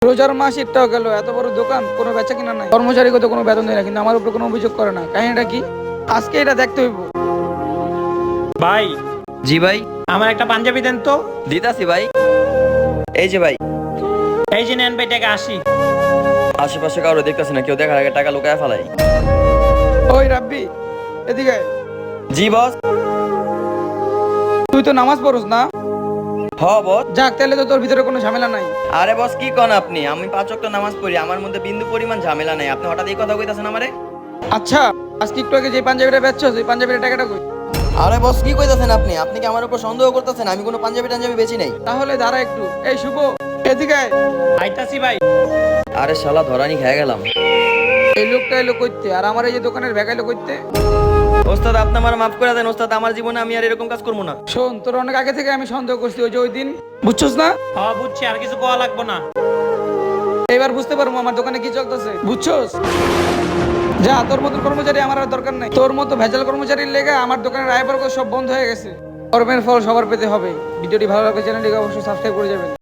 রোজার মাস একটাও গেল, এত বড় দোকান, কোনো বেচা কিনা নাই, কর্মচারীকে তো কোনো বেতন দেয় না, কিন্তু আমার উপর কোনো অভিযোগ করে না। কাহিনীটা কি? আজকে এটা দেখতে হইব। ভাই, জি ভাই, আমার একটা পাঞ্জাবি দেন তো। দিতাছি ভাই। এই যে ভাই, এই যে নেন ভাই, টাকা 80। আশেপাশে কারো দেখতেছি না, কেউ দেখার আগে টাকা লুকায় ফেলাই। ওই রাব্বি, এদিকে আয়। জি বস। তুই তো নামাজ পড়স না? হ বস। যাক, তাহলে তো তোর ভিতরে কোনো ঝামেলা নাই। আরে বস কি কোন আপনি? আমি 5 ওয়াক্ত নামাজ পড়ি, আমার মধ্যে বিন্দু পরিমাণ ঝামেলা নাই। আপনি হঠাৎ এই কথা কইতাছেন আমারে? আচ্ছা, আজকে একটু আগে যে পাঞ্জাবিটা বেচছস, এই পাঞ্জাবির টাকাটা কই? আরে বস কি কইতাছেন আপনি? আপনি কি আমার উপর সন্দেহ করতেছেন? আমি কোনো পাঞ্জাবি টাঞ্জাবি বেচি নাই। তাহলে দাঁড়া একটু। এই শুভ, এদিকে আয়। আইতাছি ভাই। আরে শালা ধরানি খেয়ে গেলাম। এই লোকটা এলো কইতে, আর আমার এই যে দোকানের ব্যাগ এলো কইতে। ওস্তাদ আপনি আমার মাফ করে দেন ওস্তাদ, আমার জীবনে আমি আর এরকম কাজ করবো না। শোন, তোর অনেক আগে থেকে আমি সন্দেহ করছি, ওই যে ওই দিন, বুঝছস না? হ্যাঁ বুঝছি, আর কিছু কোয়া লাগবো না। এবার বুঝতে পারবো আমার দোকানে কি চলতেছে, বুঝছস? যা, তোর মতো কর্মচারী আমার আর দরকার নাই। তোর মতো ভেজাল কর্মচারীর লেগে আমার দোকানের আয় বর্গ সব বন্ধ হয়ে গেছে। কর্মের ফল সবার পেতে হবে। ভিডিওটি ভালো লাগলে চ্যানেলটিকে অবশ্যই সাবস্ক্রাইব করে যাবেন।